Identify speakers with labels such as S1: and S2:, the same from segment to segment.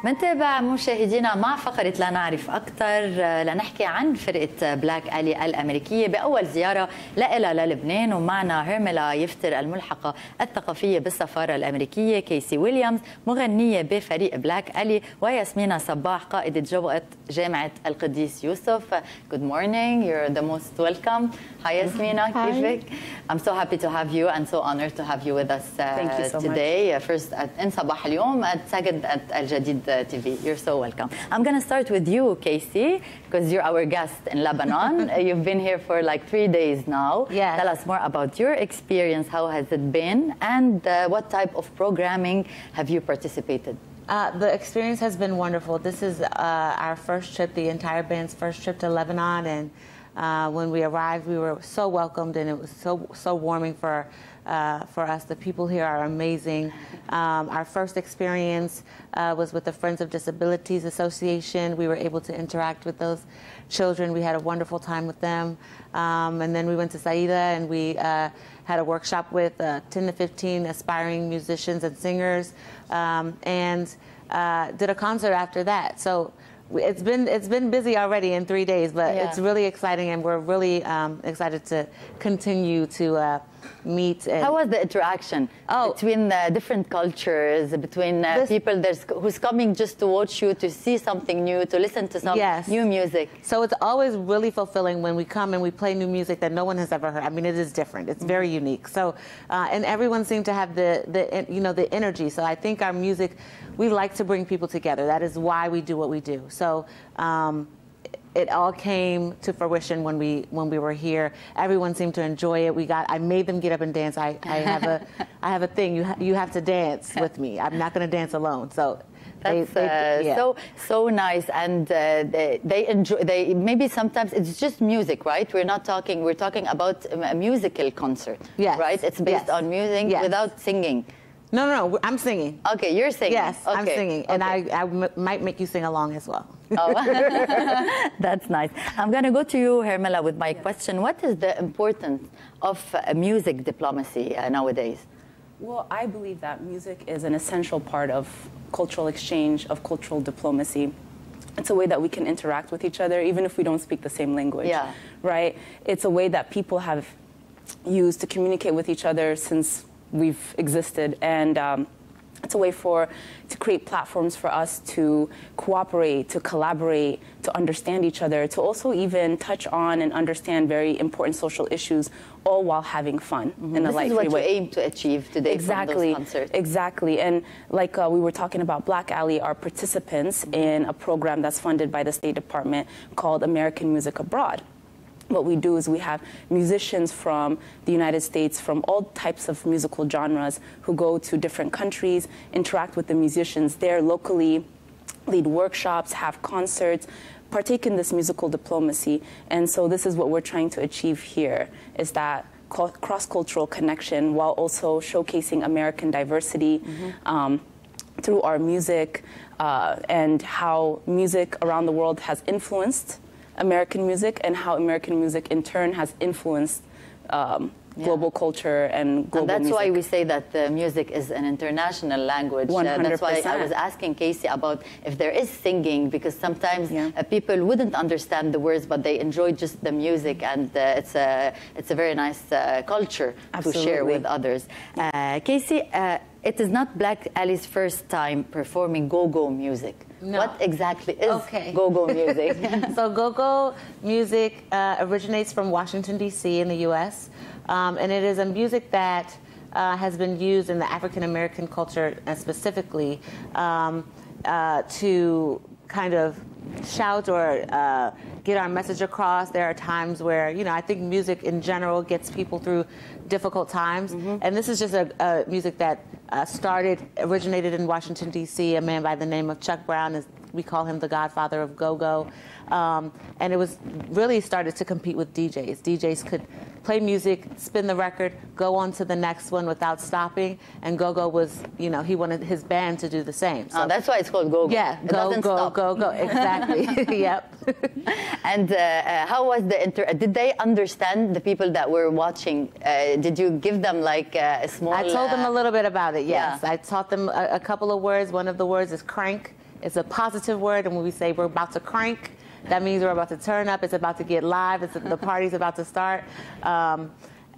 S1: منتابع مشاهدينا مع فقرة لا نعرف أكثر لنحكي عن فرقة بلاك ألي الأمريكية بأول زيارة لها للبنان، ومعنا هرمالة يفطر الملحقة الثقافية بالسفارة الأمريكية، كايسي ويليامز مغنية بفريق بلاك ألي، وياسمينة صباح قائدة جامعة القديس يوسف. Good morning, you're the most welcome. Hi Yasmina, كيفك؟ I'm so happy to have you and so honored to have you with us today. First in صباح اليوم and second at الجديد TV. You're so welcome. I'm going to start with you, Kaisy, because you're our guest in Lebanon. You've been here for like 3 days now.
S2: Yes.
S1: Tell us more about your experience. How has it been? And what type of programming have you participated?
S2: The experience has been wonderful. This is our first trip, the entire band's first trip to Lebanon, and when we arrived, we were so welcomed, and it was so warming for us. The people here are amazing. Our first experience was with the Friends of Disabilities Association. We were able to interact with those children. We had a wonderful time with them. And then we went to Saida, and we had a workshop with 10 to 15 aspiring musicians and singers, and did a concert after that. So it's been busy already in 3 days, but it's really exciting, and we're really excited to continue to meet.
S1: How was the interaction between different cultures, between people who's coming just to watch you, to see something new, to listen to some new music?
S2: So it's always really fulfilling when we come and we play new music that no one has ever heard. I mean, it is different. It's very unique. So and everyone seemed to have the energy. So I think our music, we like to bring people together. That is why we do what we do. So it all came to fruition when we were here. Everyone seemed to enjoy it. I made them get up and dance. I have a thing. You have to dance with me. I'm not going to dance alone. So
S1: that's so nice, and they enjoy. Maybe sometimes it's just music, right? We're talking about a musical concert, right? It's based on music without singing.
S2: No, I'm singing.
S1: Okay, you're singing.
S2: Yes,
S1: okay.
S2: I'm singing, and I might make you sing along as well.
S1: Oh, that's nice. I'm going to go to you, Hرمالة, with my question. What is the importance of music diplomacy nowadays?
S3: Well, I believe that music is an essential part of cultural exchange, of cultural diplomacy. It's a way that we can interact with each other, even if we don't speak the same language, right? It's a way that people have used to communicate with each other since we've existed, and it's a way to create platforms for us to cooperate, to collaborate, to understand each other, to also even touch on and understand very important social issues, all while having fun in a light-free way.
S1: This is what you aim to achieve today from those concerts.
S3: Exactly, and like we were talking about, Black Alley are participants in a program that's funded by the State Department called American Music Abroad. What we do is we have musicians from the United States, from all types of musical genres, who go to different countries, interact with the musicians there locally, lead workshops, have concerts, partake in this musical diplomacy. And so this is what we're trying to achieve here, is that cross-cultural connection while also showcasing American diversity through our music, and how music around the world has influenced American music, and how American music in turn has influenced global culture and global
S1: that's
S3: music.
S1: Why we say that music is an international language.
S3: 100%.
S1: That's why I was asking Kaisy about if there is singing, because sometimes people wouldn't understand the words, but they enjoy just the music, and it's a very nice culture to share with others. Kaisy, it is not Black Alley's first time performing go-go music.
S2: No.
S1: What exactly is go-go music?
S2: So go-go music originates from Washington, D.C. in the U.S., and it is a music that has been used in the African-American culture specifically to kind of shout or get our message across. There are times where, I think music in general gets people through difficult times. And this is just a music that originated in Washington, D.C. A man by the name of Chuck Brown, we call him the godfather of go-go. And it was really started to compete with DJs. DJs could play music, spin the record, go on to the next one without stopping. And go-go was, he wanted his band to do the same. So
S1: that's why it's called go-go.
S2: Yeah, go. Exactly. Yep.
S1: And how was did they understand, the people that were watching? Did you give them like a small...
S2: I told them a little bit about it, yes. I taught them a couple of words. One of the words is crank. it's a positive word, and when we say we're about to crank, that means we're about to turn up. It's about to get live. The party's about to start.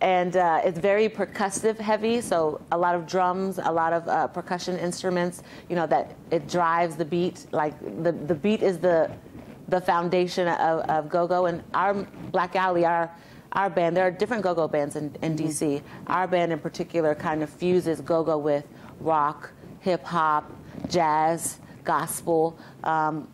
S2: And it's very percussive heavy, so a lot of drums, a lot of percussion instruments, you know, that it drives the beat. Like the beat is the foundation of go-go. And our Black Alley, our band, there are different go-go bands in DC. Our band in particular kind of fuses go-go with rock, hip-hop, jazz, gospel.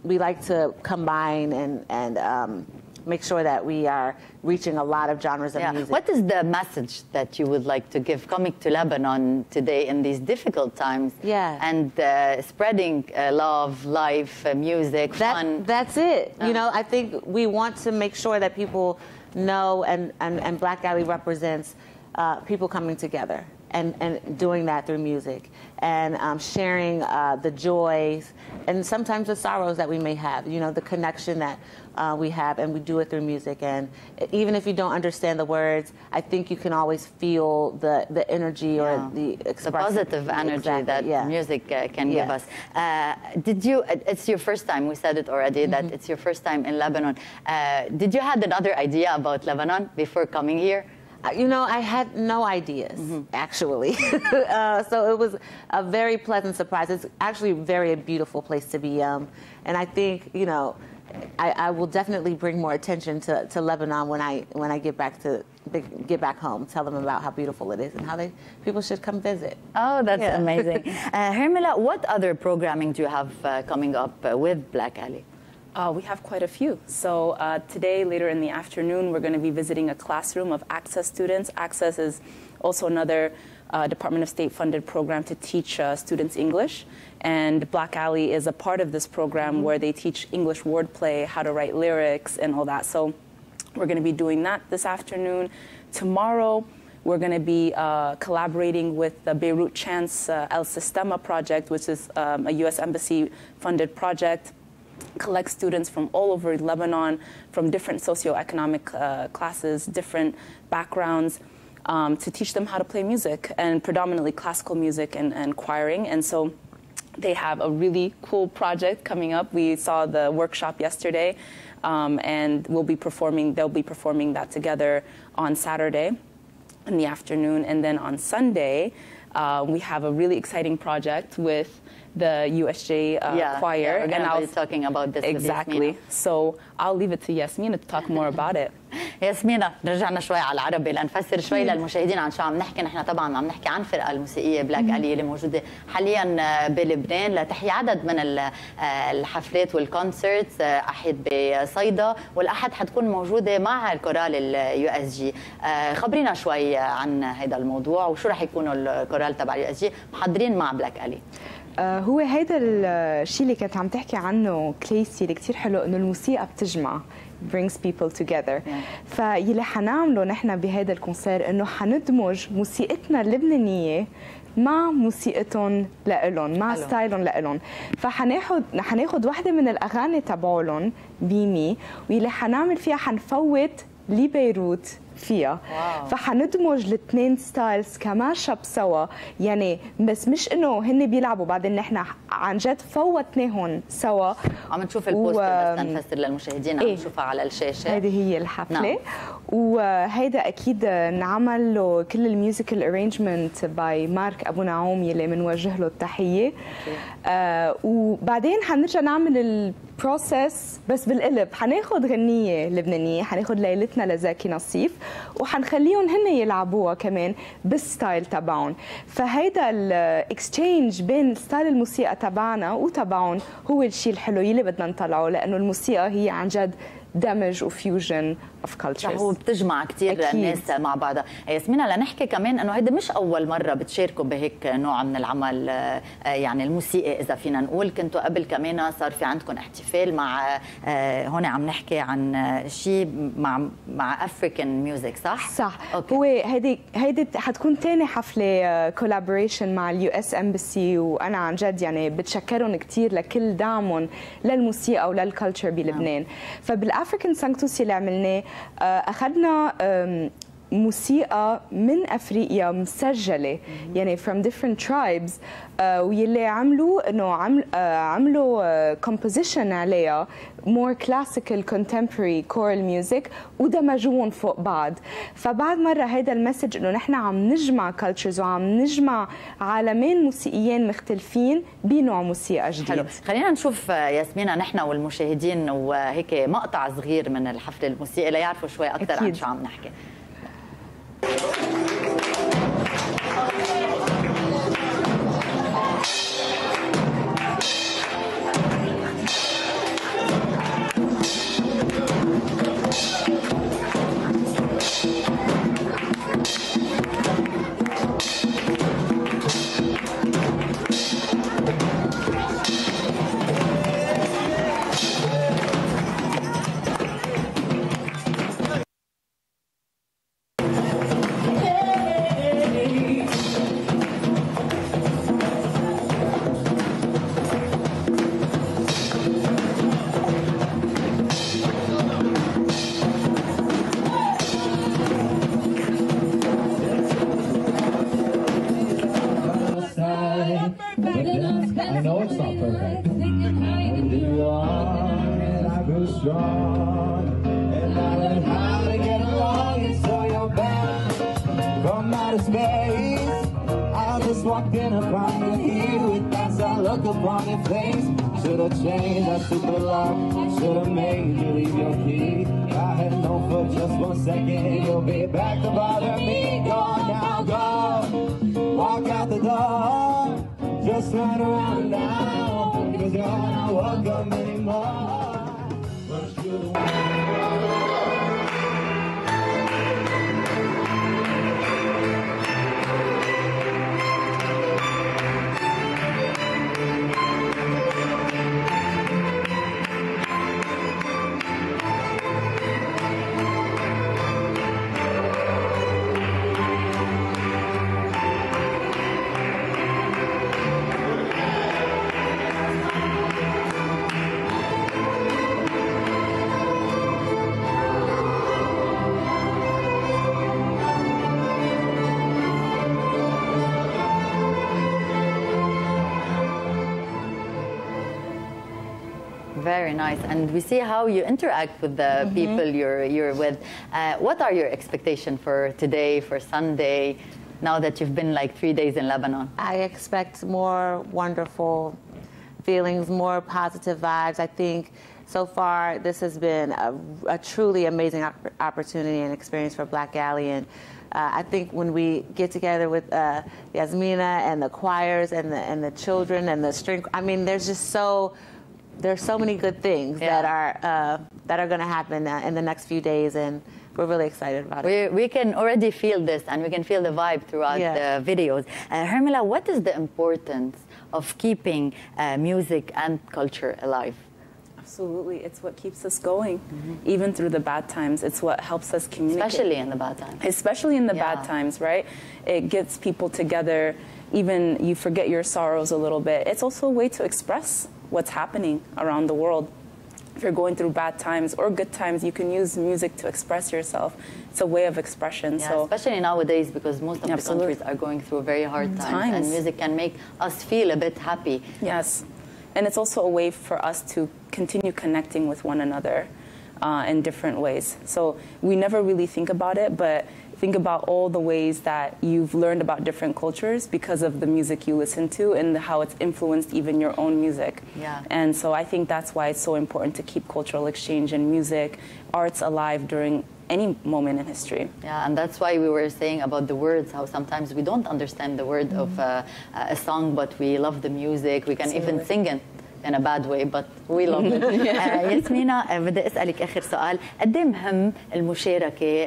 S2: We like to combine and make sure that we are reaching a lot of genres of music.
S1: What is the message that you would like to give coming to Lebanon today in these difficult times?
S2: Yeah.
S1: And spreading love, life, music, fun.
S2: That's it. You know, I think we want to make sure that people know, and Black Alley represents people coming together and doing that through music and sharing the joys and sometimes the sorrows that we may have, you know, the connection that we have, and we do it through music. And even if you don't understand the words, I think you can always feel the energy or the expression. The
S1: positive energy that music can give us. It's your first time, we said it already, that it's your first time in Lebanon. Did you have another idea about Lebanon before coming here?
S2: You know, I had no ideas, actually. So it was a very pleasant surprise. It's actually a very beautiful place to be. And I think, you know, I will definitely bring more attention to Lebanon when I get back home. Tell them about how beautiful it is and how people should come visit.
S1: Oh, that's amazing. Hurmela, what other programming do you have coming up with Black Alley?
S3: We have quite a few. So today, later in the afternoon, we're going to be visiting a classroom of Access students. Access is also another Department of State funded program to teach students English. And Black Alley is a part of this program where they teach English wordplay, how to write lyrics, and all that. So we're going to be doing that this afternoon. Tomorrow, we're going to be collaborating with the Beirut Chance El Sistema project, which is a U.S. Embassy funded project. Collect students from all over Lebanon, from different socioeconomic classes, different backgrounds, to teach them how to play music, and predominantly classical music and choiring. And so they have a really cool project coming up. We saw the workshop yesterday, and they'll be performing that together on Saturday in the afternoon. And then on Sunday, we have a really exciting project with the USJ choir.
S1: Yeah, we're going to be talking about this.
S3: Exactly. So I'll leave it to Yasmina to talk more about it.
S1: ياسمينة، رجعنا شوي على العربي لنفسر شوي للمشاهدين عن شو عم نحكي. نحن طبعا عم نحكي عن فرقة الموسيقية بلاك آلي اللي موجودة حاليا بلبنان لتحيي عدد من الحفلات والكونسرتس. أحد بصيدا والأحد حتكون موجودة مع الكورال اليو اس جي. خبرينا شوي عن هذا الموضوع وشو رح يكونوا الكورال تبع اليو اس جي محضرين مع بلاك آلي.
S4: هو هيدا الشيء اللي كانت عم تحكي عنه كايسي اللي كثير حلو، انه الموسيقى بتجمع brings people together. فيلي حنعمله نحن بهذا الكونسير انه حندمج موسيقتنا اللبنانيه مع موسيقتهم لإلهم، مع ستايلهم لإلهم. فحناخد وحده من الاغاني تبعولهم بيمي، واللي حنعمل فيها حنفوت لبيروت فيها. فحندمج الاثنين ستايلز كماشب سوا، يعني بس مش انه هن بيلعبوا بعدين نحن عن جد فوتناهم سوا.
S1: عم نشوف البوستر بس نفسر للمشاهدين، عم نشوفها على الشاشه.
S4: هذه هي الحفله. وهيدا اكيد نعمل له كل الميوزيكال ارينجمنت باي مارك ابو نعوم يلي بنوجه له التحيه. وبعدين حنرجع نعمل البروسيس بس بالقلب. حناخذ غنيه لبنانيه، حناخذ ليلتنا لزكي نصيف، وحنخليهم هن يلعبوها كمان بالستايل تبعهم. فهيدا الاكسشينج بين ستايل الموسيقى تبعنا وتبعهم هو الشيء الحلو يلي بدنا نطلعه، لانه الموسيقى هي عن جد دمج وفيوجن اوف كلتشرز.
S1: هو بتجمع كثير الناس مع بعضها. ياسمينة، لنحكي كمان انه هيدا مش اول مره بتشاركوا بهيك نوع من العمل، يعني الموسيقى اذا فينا نقول. كنتوا قبل كمان صار في عندكم احتفال مع هون عم نحكي عن شيء مع افريكان ميوزك، صح؟
S4: صح. أوكي. هو هيدي حتكون ثاني حفله كولابوريشن مع اليو اس امباسي، وانا عن جد يعني بتشكرهم كثير لكل دعمهم للموسيقى وللكلتشر بلبنان. فبالافريكان سانكتوس اللي عملناه اخذنا موسيقى من افريقيا مسجله يعني from different tribes واللي عملوا انه عملوا composition عليها more classical contemporary choral music ودمجوهم فوق بعض. فبعد مره هيدا المسج انه نحن عم نجمع cultures وعم نجمع عالمين موسيقيين مختلفين بنوع موسيقى جديد.
S1: حلو. خلينا نشوف ياسمينة نحن والمشاهدين وهيك مقطع صغير من الحفل الموسيقي ليعرفوا شوي اكثر عن شو عم نحكي.
S5: I know it's not perfect. You are, and I grew strong, and I learned how to get along. And so you're back from outer space. I just walked in upon you here with that sad look upon your face. Should've changed that stupid lock. Should've made you leave your key. I had known for just 1 second you'll be back to bother me. Go now, go. Walk out the door. Just run around now, because you're not welcome anymore. But you're the one.
S1: Very nice, and we see how you interact with the people you're with. What are your expectations for today, for Sunday, now that you've been like 3 days in Lebanon?
S2: I expect more wonderful feelings, more positive vibes. I think so far this has been a truly amazing opportunity and experience for Black Alley, and I think when we get together with Yasmina and the choirs and the children and the string, I mean, there's so many good things that are going to happen in the next few days, and we're really excited about it.
S1: We can already feel this, and we can feel the vibe throughout the videos. Hermela, what is the importance of keeping music and culture alive?
S3: Absolutely. It's what keeps us going, even through the bad times. It's what helps us communicate.
S1: Especially in the bad times.
S3: Especially in the bad times, right? It gets people together. Even you forget your sorrows a little bit. It's also a way to express what's happening around the world. If you're going through bad times or good times, you can use music to express yourself. It's a way of expression.
S1: Yeah,
S3: so
S1: especially nowadays, because most of the countries are going through very hard times, and music can make us feel a bit happy.
S3: Yes, and it's also a way for us to continue connecting with one another in different ways. So we never really think about it, but think about all the ways that you've learned about different cultures because of the music you listen to and how it's influenced even your own music.
S1: Yeah.
S3: And so I think that's why it's so important to keep cultural exchange and music, arts alive during any moment in history.
S1: Yeah, and that's why we were saying about the words, how sometimes we don't understand the word of a song, but we love the music. We can even sing it in a bad way, but we love it. ياسمينة، بدي أسألك آخر سؤال، قد إيه مهم المشاركة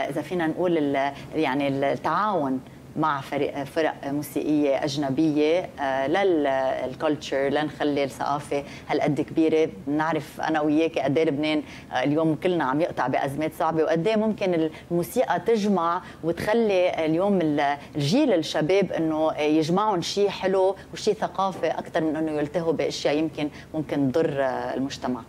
S1: إذا فينا نقول يعني التعاون مع فرق موسيقية أجنبية للكولتشر، لنخلي الثقافة هالقد كبيرة. بنعرف أنا وياك قد إيه لبنان اليوم كلنا عم يقطع بأزمات صعبة، وقد إيه ممكن الموسيقى تجمع وتخلي اليوم الجيل الشباب إنه يجمعون شيء حلو وشيء ثقافة أكثر من إنه يلتهوا بأشياء ممكن تضر المجتمع.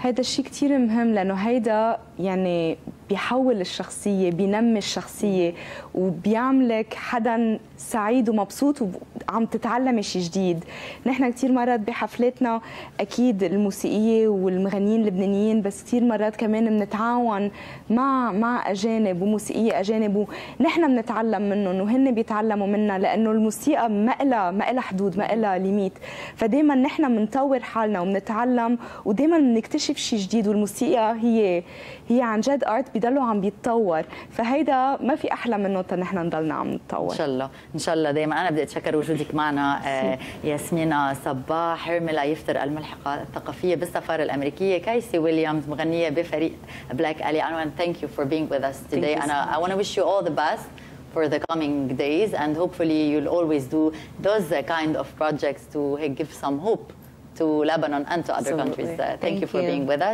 S4: هيدا الشيء كتير مهم لأنه هيدا يعني بيحول الشخصية، بينمي الشخصية وبيعملك حدا سعيد ومبسوط وعم تتعلمي شيء جديد. نحن كتير مرات بحفلاتنا أكيد الموسيقية والمغنيين اللبنانيين، بس كتير مرات كمان بنتعاون مع أجانب وموسيقية أجانب ونحن بنتعلم منهم وهن بيتعلموا منا، لأنه الموسيقى ما إلها حدود، ما إلها ليميت. فدايما نحن بنطور حالنا وبنتعلم ودايما بنكتشف شيء جديد، والموسيقى هي عن جد ارت بيضلوا عم بيتطور، فهيدا ما في احلى منه نحن نضلنا عم نتطور.
S1: ان شاء الله ان شاء الله دائما. انا بدي اتشكر وجودك معنا ياسمينة صباح، هرمالة يفطر الملحقة الثقافية بالسفارة الأمريكية، كايسي ويليامز مغنية بفريق بلاك ألي. I want to thank you for being with us today. And I want to wish you all the best for the coming days, and hopefully you'll always do those kind of projects to give some hope to Lebanon and to other countries. Thank you for being with us.